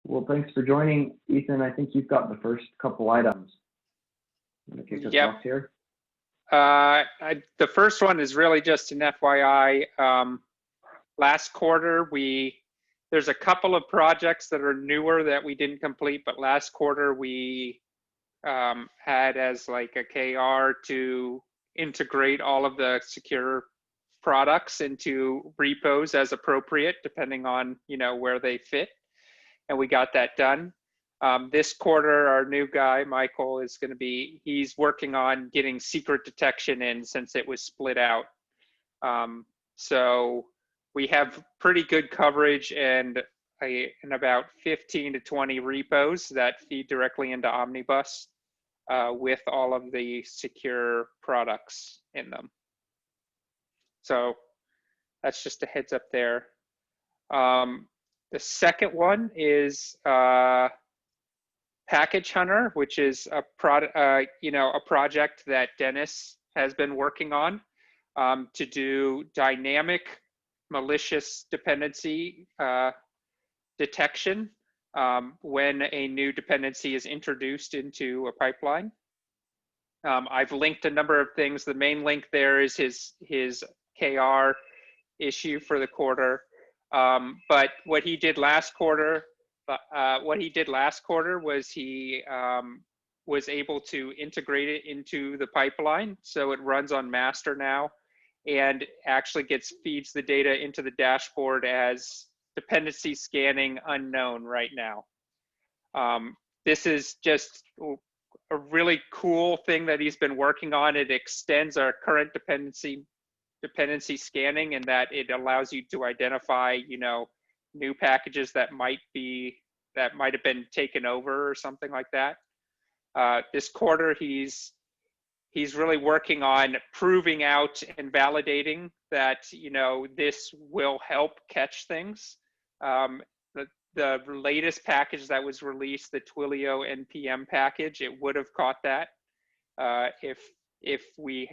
Well, thanks for joining, Ethan. I think you've got the first couple items. I'm going to kick us off here. The first one is really just an FYI. Last quarter, there's a couple of projects that are newer that we didn't complete, but last quarter we had as like a KR to integrate all of the secure products into repos as appropriate, depending on where they fit, and we got that done. This quarter, our new guy Michael is going to he's working on getting secret detection in since it was split out. So we have pretty good coverage and about 15 to 20 repos that feed directly into Omnibus with all of the secure products in them. So that's just a heads up there. The second one is Package Hunter, which is a project that Dennis has been working on to do dynamic malicious dependency detection when a new dependency is introduced into a pipeline. I've linked a number of things. The main link there is his KR issue for the quarter. But what he did last quarter was he was able to integrate it into the pipeline, so it runs on master now, and actually feeds the data into the dashboard as dependency scanning unknown right now. This is just a really cool thing that he's been working on. It extends our current dependency scanning, and that it allows you to identify, new packages that might have been taken over or something like that. This quarter, he's really working on proving out and validating that, this will help catch things. The latest package that was released, the Twilio NPM package, it would have caught that if we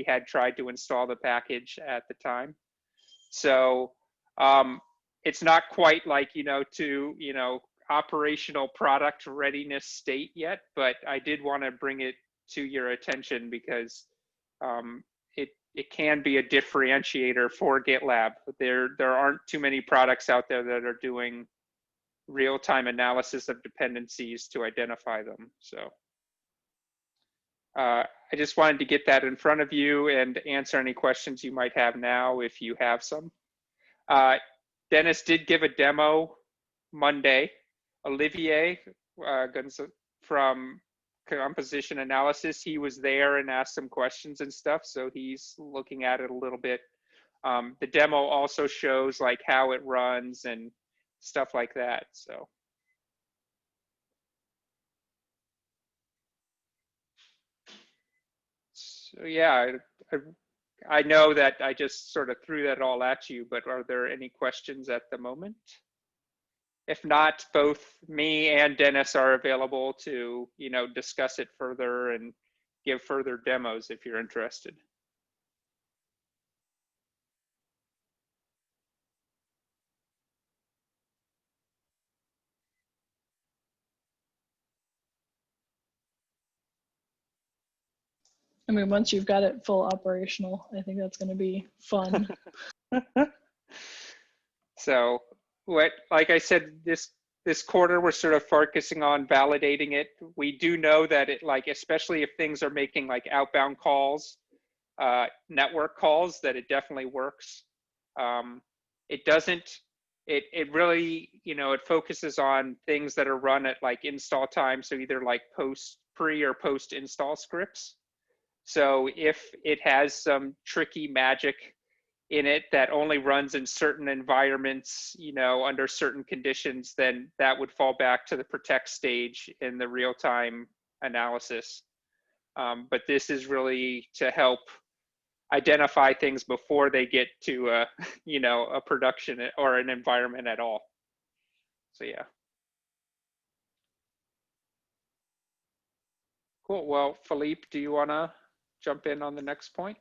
had tried to install the package at the time. So it's not quite like operational product readiness state yet, but I did want to bring it to your attention because it can be a differentiator for GitLab. There aren't too many products out there that are doing real-time analysis of dependencies to identify them. So I just wanted to get that in front of you and answer any questions you might have now if you have some. Dennis did give a demo Monday. Olivier from Composition Analysis, he was there and asked some questions and stuff, so he's looking at it a little bit. The demo also shows like how it runs and stuff like that. So yeah, I know that I just sort of threw that all at you, but are there any questions at the moment? If not, both me and Dennis are available to, discuss it further and give further demos if you're interested. I mean, once you've got it full operational, I think that's going to be fun. So like I said, this quarter, we're sort of focusing on validating it. We do know that especially if things are making like outbound calls, network calls, that it definitely works. It really, it focuses on things that are run at like install time. So either like pre or post install scripts. So if it has some tricky magic in it that only runs in certain environments, under certain conditions, then that would fall back to the protect stage in the real-time analysis. But this is really to help identify things before they get to a production or an environment at all. So yeah. Cool. Well, Philippe, do you want to jump in on the next point?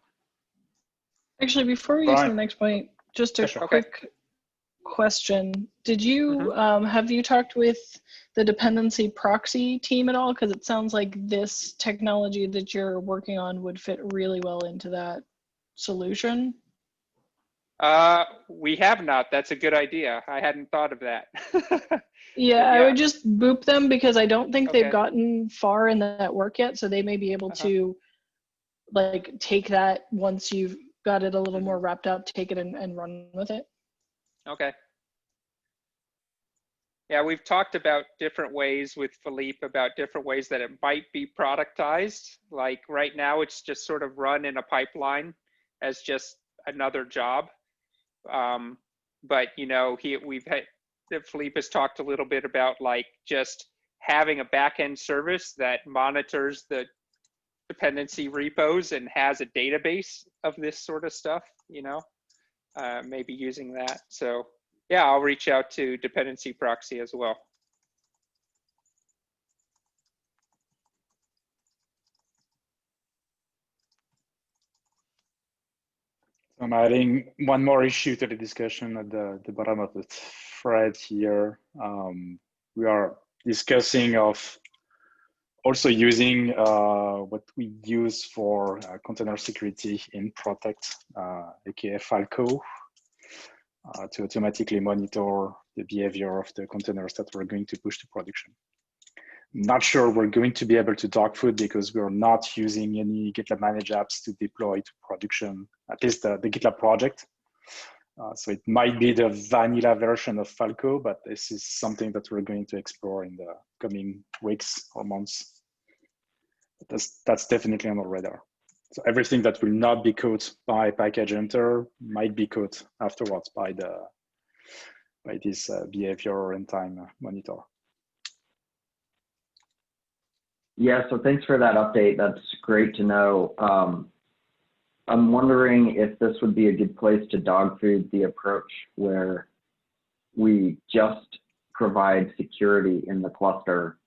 Actually, before we get to the next point, just a quick question. Did you, have you talked with the Dependency Proxy team at all? Because it sounds like this technology that you're working on would fit really well into that solution. We have not. That's a good idea. I hadn't thought of that. Yeah, I would just boop them because I don't think they've Okay. gotten far in that work yet. So they may be able to like take that once you've got it a little more wrapped up, take it and run with it. Okay. Yeah, we've talked about different ways with Philippe about different ways that it might be productized. Like right now, it's just sort of run in a pipeline as just another job. But you know, Philippe has talked a little bit about like just having a backend service that monitors the dependency repos and has a database of this sort of stuff, you know, maybe using that. So yeah, I'll reach out to Dependency Proxy as well. I'm adding one more issue to the discussion at the bottom of the thread here. We are discussing of also using what we use for container security in Protect, aka Falco, to automatically monitor the behavior of the containers that we're going to push to production. Not sure we're going to be able to dog food because we're not using any GitLab managed apps to deploy to production, at least the GitLab project. So it might be the vanilla version of Falco, but this is something that we're going to explore in the coming weeks or months. That's definitely on our radar. So everything that will not be caught by package enter might be caught afterwards by this behavior and time monitor. Yeah, so thanks for that update. That's great to know. I'm wondering if this would be a good place to dog food the approach where we just provide security in the cluster.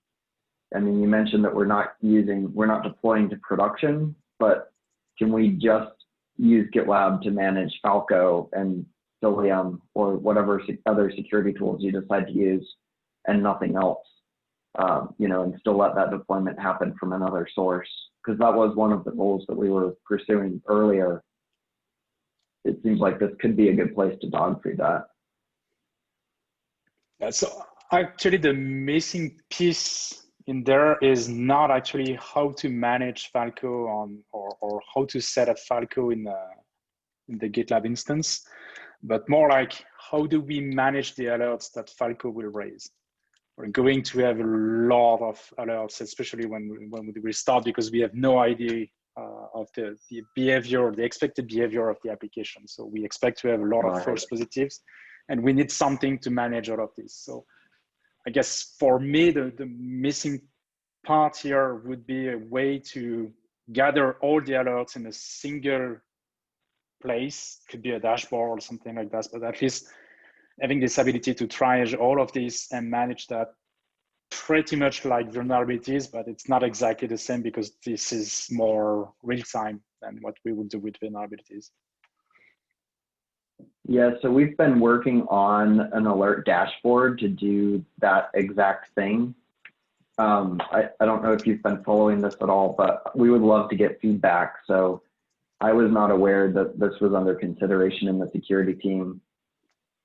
I mean, you mentioned that we're not deploying to production, but can we just use GitLab to manage Falco and Cilium or whatever other security tools you decide to use and nothing else? You know, and still let that deployment happen from another source, because that was one of the goals that we were pursuing earlier. It seems like this could be a good place to dog food that. Yeah, so actually the missing piece in there is not actually how to manage Falco on or how to set up Falco in the GitLab instance, but more like how do we manage the alerts that Falco will raise. We're going to have a lot of alerts, especially when we restart, because we have no idea of the behavior, the expected behavior of the application. So we expect to have a lot of false positives, and we need something to manage all of this. So I guess for me, the missing part here would be a way to gather all the alerts in a single place. Could be a dashboard or something like that, but at least having this ability to triage all of this and manage that pretty much like vulnerabilities, but it's not exactly the same because this is more real time than what we would do with vulnerabilities. Yeah, so we've been working on an alert dashboard to do that exact thing. I don't know if you've been following this at all, but we would love to get feedback. So I was not aware that this was under consideration in the security team.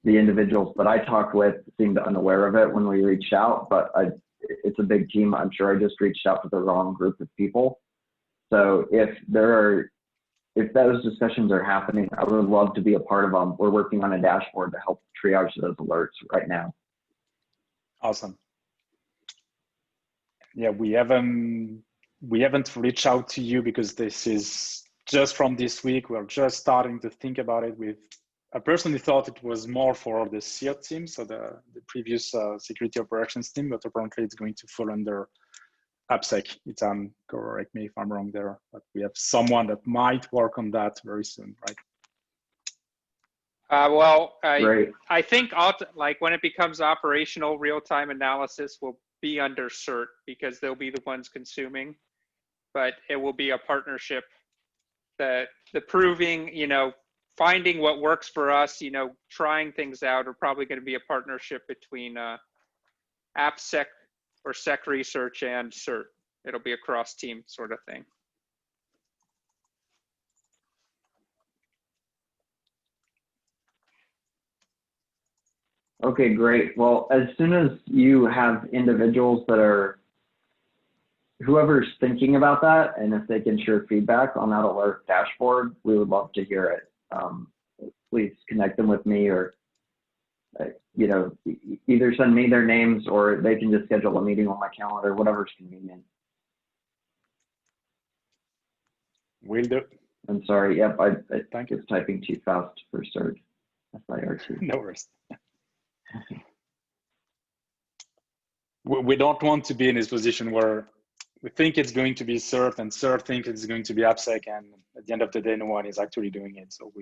The individuals that I talked with seemed unaware of it when we reached out, but it's a big team. I'm sure I just reached out to the wrong group of people. So if those discussions are happening, I would love to be a part of them. We're working on a dashboard to help triage those alerts right now. Awesome. Yeah, we haven't reached out to you because this is just from this week. We're just starting to think about it. I personally thought it was more for the CIOT team, so the previous security operations team, but apparently it's going to fall under AppSec. Correct me if I'm wrong there, but we have someone that might work on that very soon, right? Well, I think like when it becomes operational, real-time analysis will be under CERT because they'll be the ones consuming, but it will be a partnership. The proving, you know, finding what works for us, trying things out, are probably going to be a partnership between AppSec or Sec Research and CERT. It'll be a cross-team sort of thing. Okay, great. Well, as soon as you have individuals that are, whoever's thinking about that, and if they can share feedback on that alert dashboard, we would love to hear it. Please connect them with me, or either send me their names, or they can just schedule a meeting on my calendar, whatever's convenient. Will do. I'm sorry. Yep, I Thank you. was typing too fast for CERT. SIRT. No worries. We don't want to be in this position where we think it's going to be CERT and CERT think it's going to be AppSec, and at the end of the day, no one is actually doing it. So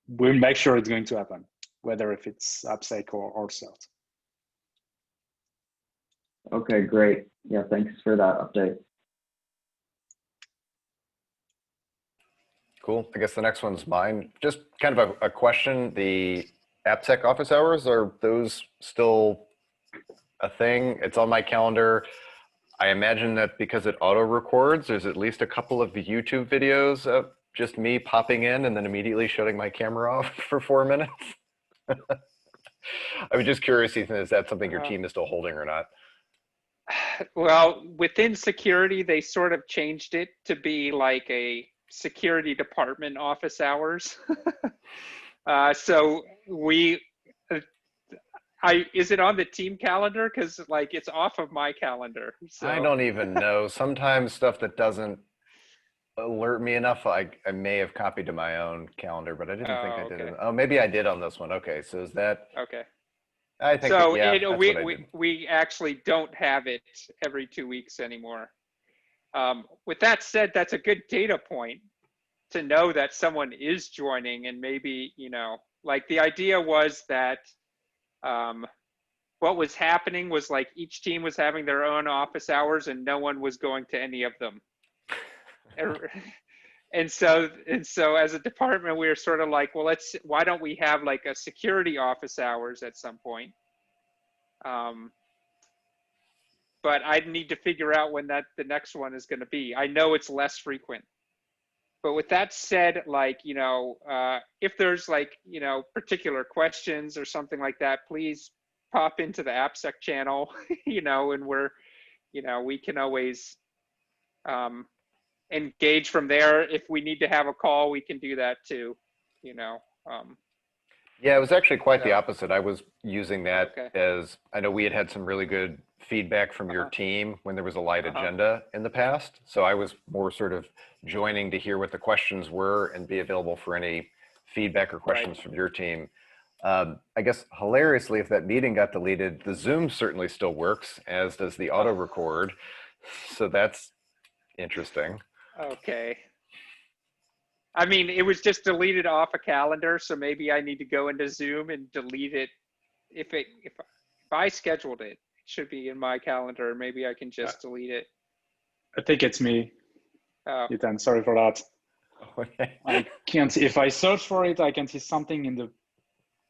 we'll make sure it's going to happen, whether if it's AppSec or CERT. Okay, great. Yeah, thanks for that update. Cool. I guess the next one's mine. Just kind of a question. The AppSec office hours, are those still a thing? It's on my calendar. I imagine that because it auto records, there's at least a couple of YouTube videos of just me popping in and then immediately shutting my camera off for 4 minutes. I was just curious, Ethan, is that something your team is still holding or not? Well, within security, they sort of changed it to be like a security department office hours. So is it on the team calendar? Because like it's off of my calendar. So. I don't even know. Sometimes stuff that doesn't alert me enough, I may have copied to my own calendar, but I didn't think I did. Oh, maybe I did on this one. Okay, so is that? Okay. I think so. Yeah, that's what I did. We actually don't have it every 2 weeks anymore. With that said, that's a good data point to know that someone is joining, and maybe, like the idea was that what was happening was like each team was having their own office hours and no one was going to any of them. And so as a department, we were sort of like, well, why don't we have like a security office hours at some point? But I need to figure out when the next one is going to be. I know it's less frequent. But with that said, like, if there's like, particular questions or something like that, please pop into the AppSec channel, and we can always engage from there. If we need to have a call, we can do that too, Yeah, it was actually quite the opposite. I was using that as, I know we had some really good feedback from your team when there was a light agenda in the past. So I was more sort of joining to hear what the questions were and be available for any feedback or questions from your team. I guess hilariously, if that meeting got deleted, the Zoom certainly still works, as does the auto record. So that's interesting. Okay. I mean, it was just deleted off a calendar, so maybe I need to go into Zoom and delete it. If I scheduled it, it should be in my calendar. Maybe I can just delete it. I think it's me. Oh. Ethan, sorry for that. Okay. I can't. If I search for it, I can see something in the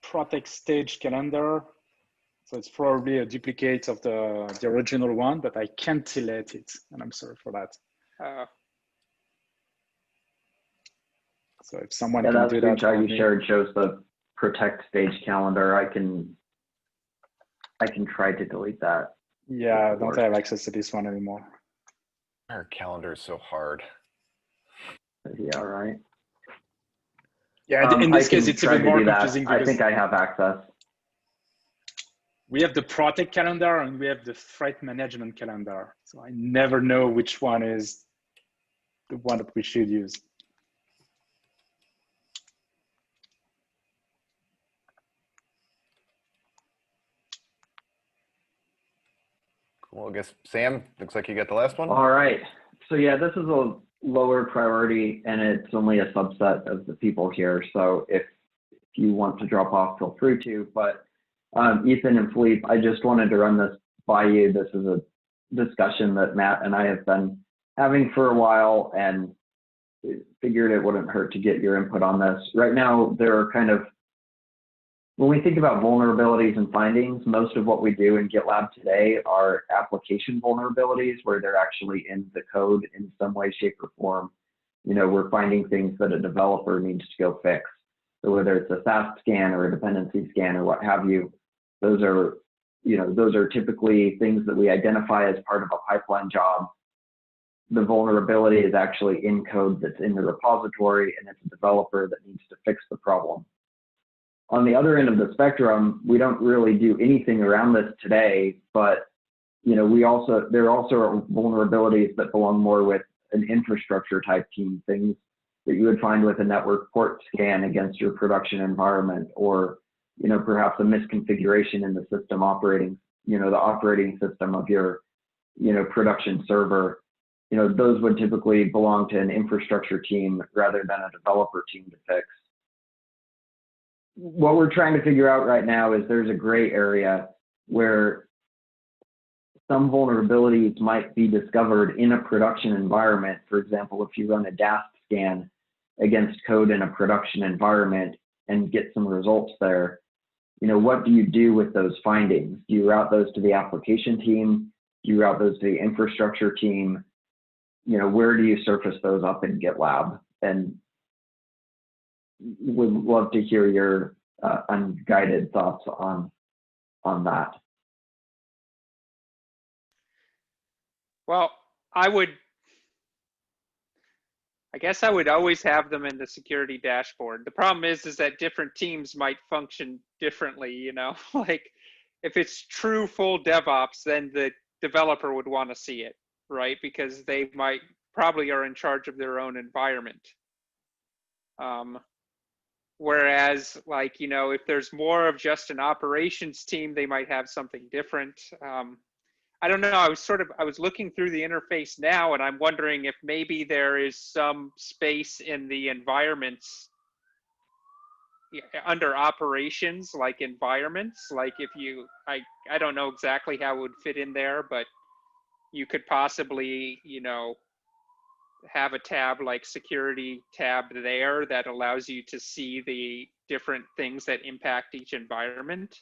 Protect stage calendar. So it's probably a duplicate of the original one, but I can't delete it, and I'm sorry for that. Oh. So if someone can do that, that you shared shows the Protect stage calendar. I can try to delete that. Yeah, I don't have access to this one anymore. Our calendar is so hard. Yeah, right. Yeah, in this case, it's even more confusing. I think I have access. We have the Protect calendar and we have the Threat Management calendar. So I never know which one is the one that we should use. Cool. I guess, Sam, looks like you got the last one. All right. So yeah, this is a lower priority and it's only a subset of the people here. So if you want to drop off, feel free to. But Ethan and Philippe, I just wanted to run this by you. This is a discussion that Matt and I have been having for a while, and figured it wouldn't hurt to get your input on this. Right now, there are kind of, when we think about vulnerabilities and findings, most of what we do in GitLab today are application vulnerabilities where they're actually in the code in some way, shape, or form. You know, we're finding things that a developer needs to go fix. So whether it's a SAST scan or a dependency scan or what have you, those are, you know, those are typically things that we identify as part of a pipeline job. The vulnerability is actually in code that's in the repository, and it's a developer that needs to fix the problem. On the other end of the spectrum, we don't really do anything around this today, but you know, there also are vulnerabilities that belong more with an infrastructure type team, things that you would find with a network port scan against your production environment, or you know, perhaps a misconfiguration in the system operating, you know, the operating system of your, you know, production server. You know, those would typically belong to an infrastructure team rather than a developer team to fix. What we're trying to figure out right now is there's a gray area where some vulnerabilities might be discovered in a production environment. For example, if you run a DAST scan against code in a production environment and get some results there, you know, what do you do with those findings? Do you route those to the application team? Do you route those to the infrastructure team? You know, where do you surface those up in GitLab? And would love to hear your unguided thoughts on that. Well, I guess I would always have them in the security dashboard. The problem is that different teams might function differently, you know, like if it's true full DevOps, then the developer would want to see it, right? Because they might probably are in charge of their own environment. Whereas like, you know, if there's more of just an operations team, they might have something different. I don't know, I was looking through the interface now and I'm wondering if maybe there is some space in the environments under operations, like environments, like if you, I don't know exactly how it would fit in there, but you could possibly, you know, have a tab like security tab there that allows you to see the different things that impact each environment.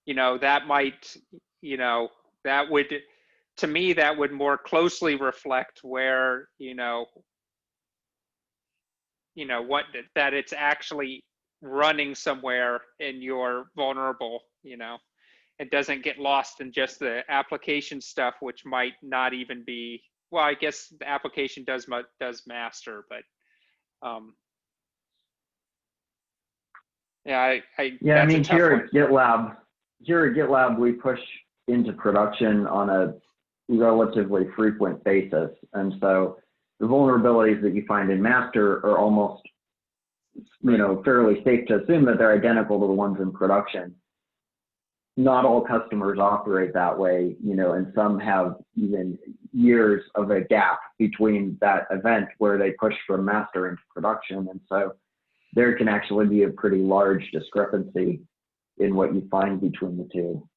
You know, that might, you know, that would, to me, that would more closely reflect where, you know, what, that it's actually running somewhere and you're vulnerable, you know. It doesn't get lost in just the application stuff, which might not even be, well, I guess the application does master, but yeah, I mean, here at GitLab, we push into production on a relatively frequent basis. And so the vulnerabilities that you find in master are almost, you know, fairly safe to assume that they're identical to the ones in production. Not all customers operate that way, you know, and some have even years of a gap between that event where they push from master into production. And so there can actually be a pretty large discrepancy in what you find between the two.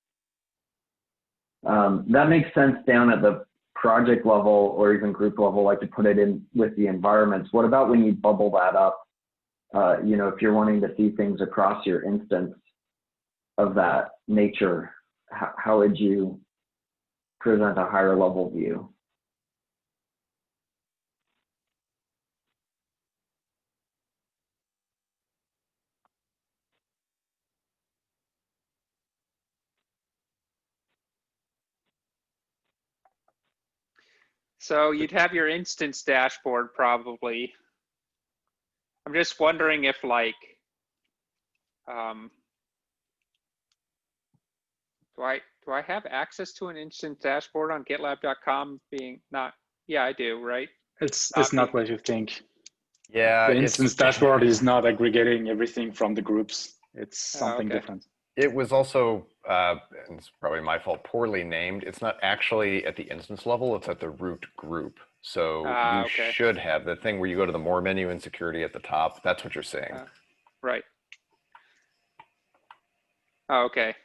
That makes sense down at the project level or even group level, like to put it in with the environments. What about when you bubble that up? You know, if you're wanting to see things across your instance of that nature, how would you present a higher level view? So you'd have your instance dashboard probably. I'm just wondering if like, do I have access to an instance dashboard on GitLab.com being not, yeah, I do, right? It's not what you think. Yeah. The instance dashboard is not aggregating everything from the groups. It's something different. It was also, and it's probably my fault, poorly named. It's not actually at the instance level, it's at the root group. So you should have the thing where you go to the more menu in security at the top. That's what you're saying. Right. Oh, okay.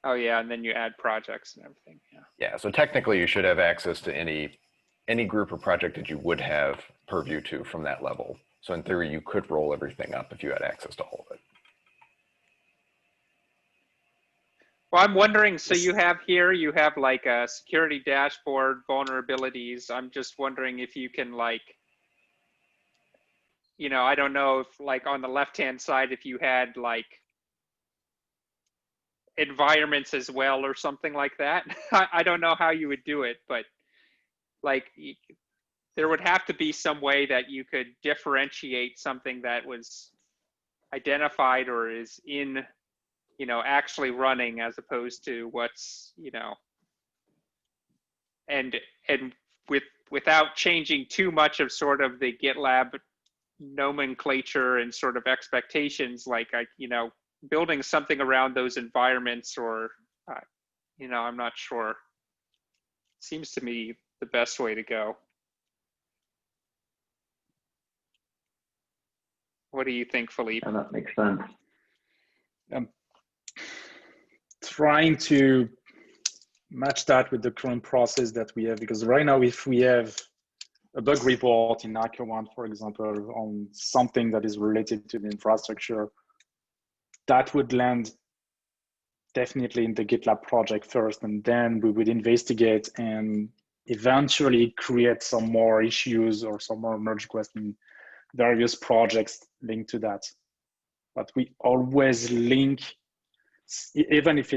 Oh yeah, and then you add projects and everything. Yeah. Yeah. So technically, you should have access to any group or project that you would have purview to from that level. So in theory, you could roll everything up if you had access to all of it. Well, I'm wondering, so you have here, you have like a security dashboard, vulnerabilities. I'm just wondering if you can like, you know, I don't know if like on the left-hand side, if you had like environments as well or something like that. I don't know how you would do it, but like there would have to be some way that you could differentiate something that was identified or is in, you know, actually running as opposed to what's, you know, and without changing too much of sort of the GitLab nomenclature and sort of expectations, like you know, building something around those environments, or you know, I'm not sure. Seems to me the best way to go. What do you think, Philippe? Yeah, that makes sense. Trying to match that with the current process that we have, because right now, if we have a bug report in HackerOne, for example, on something that is related to the infrastructure, that would land definitely in the GitLab project first, and then we would investigate and eventually create some more issues or some more merge requests in various projects linked to that. But we always link, even if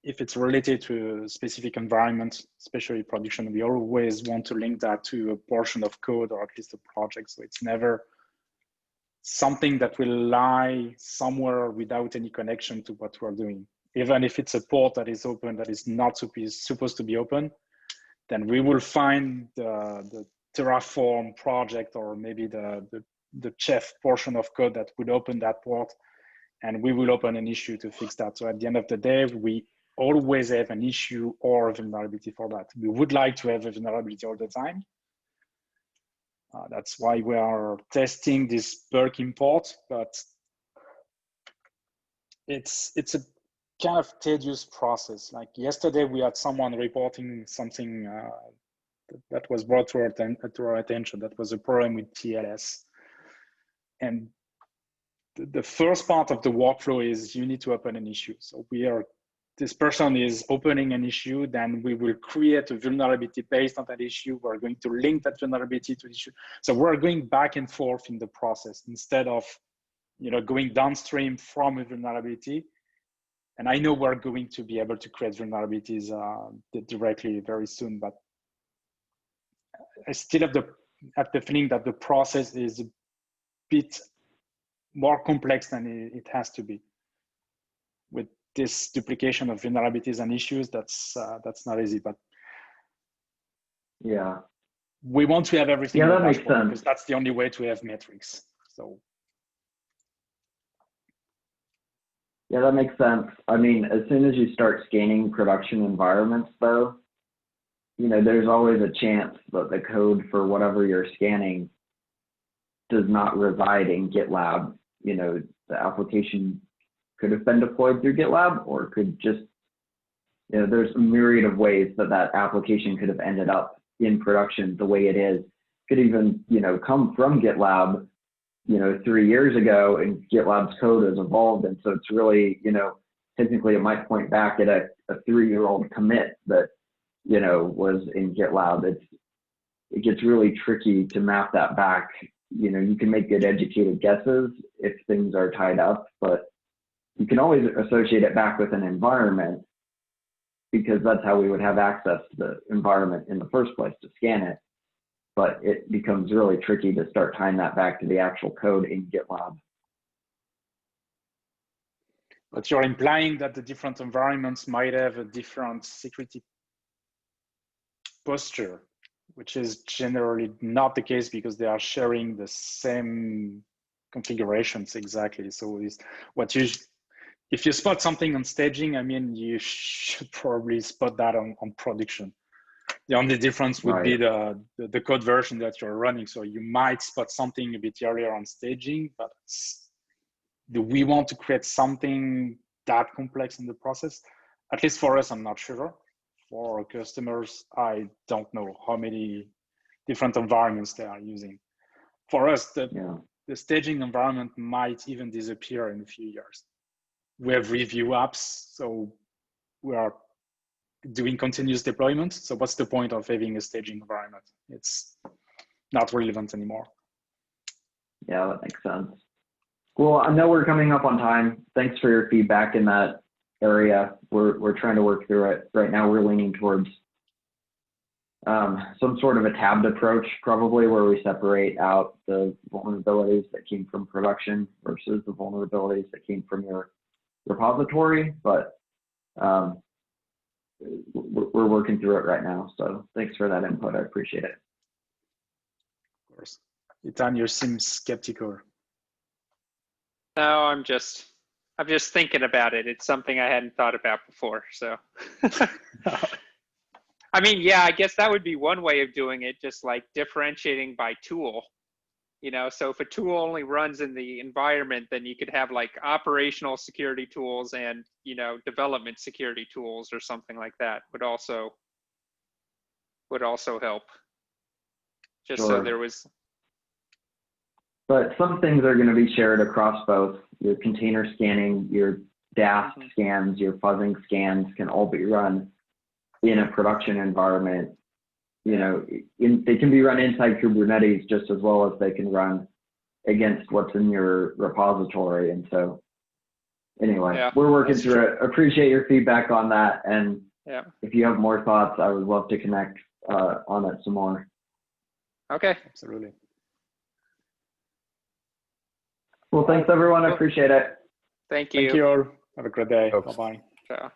it's related to a specific environment, especially production, we always want to link that to a portion of code or at least a project. So it's never something that will lie somewhere without any connection to what we're doing. Even if it's a port that is open, that is not supposed to be open, then we will find the Terraform project or maybe the Chef portion of code that would open that port, and we will open an issue to fix that. So at the end of the day, we always have an issue or a vulnerability for that. We would like to have a vulnerability all the time. That's why we are testing this bulk import, but it's a kind of tedious process. Like yesterday, we had someone reporting something that was brought to our attention. That was a problem with TLS. And the first part of the workflow is you need to open an issue. So this person is opening an issue, then we will create a vulnerability based on that issue. We're going to link that vulnerability to the issue. So we're going back and forth in the process instead of, you know, going downstream from a vulnerability. And I know we're going to be able to create vulnerabilities directly very soon, but I still have the feeling that the process is a bit more complex than it has to be. With this duplication of vulnerabilities and issues, that's not easy. But yeah, we want to have everything. Yeah, that makes sense, because that's the only way to have metrics. So. Yeah, that makes sense. I mean, as soon as you start scanning production environments, though, you know, there's always a chance that the code for whatever you're scanning does not reside in GitLab. You know, the application could have been deployed through GitLab, or could just, you know, there's a myriad of ways that application could have ended up in production the way it is. Could even, you know, come from GitLab, you know, 3 years ago, and GitLab's code has evolved. And so it's really, you know, technically it might point back at a 3-year-old commit that, you know, was in GitLab. It gets really tricky to map that back. You know, you can make good educated guesses if things are tied up, but you can always associate it back with an environment, because that's how we would have access to the environment in the first place to scan it. But it becomes really tricky to start tying that back to the actual code in GitLab. But you're implying that the different environments might have a different security posture, which is generally not the case because they are sharing the same configurations exactly. So if you spot something on staging, I mean, you should probably spot that on production. The only difference would be the code version that you're running. So you might spot something a bit earlier on staging, but do we want to create something that complex in the process? At least for us, I'm not sure. For our customers, I don't know how many different environments they are using. For us, the staging environment might even disappear in a few years. We have review apps, so we are doing continuous deployment. So what's the point of having a staging environment? It's not relevant anymore. Yeah, that makes sense. Well, I know we're coming up on time. Thanks for your feedback in that area. We're trying to work through it. Right now, we're leaning towards some sort of a tabbed approach, probably, where we separate out the vulnerabilities that came from production versus the vulnerabilities that came from your repository. But we're working through it right now. So thanks for that input. I appreciate it. Of course. Ethan, you seem skeptical. No, I'm just thinking about it. It's something I hadn't thought about before. So, I mean, yeah, I guess that would be one way of doing it, just like differentiating by tool. You know, so if a tool only runs in the environment, then you could have like operational security tools and, you know, development security tools or something like that would also help. Just Sure. So there was. But some things are going to be shared across both. Your container scanning, your DAST scans, your fuzzing scans can all be run in a production environment. You know, they can be run inside Kubernetes just as well as they can run against what's in your repository. And so anyway, we're working through it. Appreciate your feedback on that. And if you have more thoughts, I would love to connect on it some more. Okay. Absolutely. Well, thanks everyone. I appreciate it. Thank you. Thank you all. Have a great day. Oops. Bye-bye. Ciao.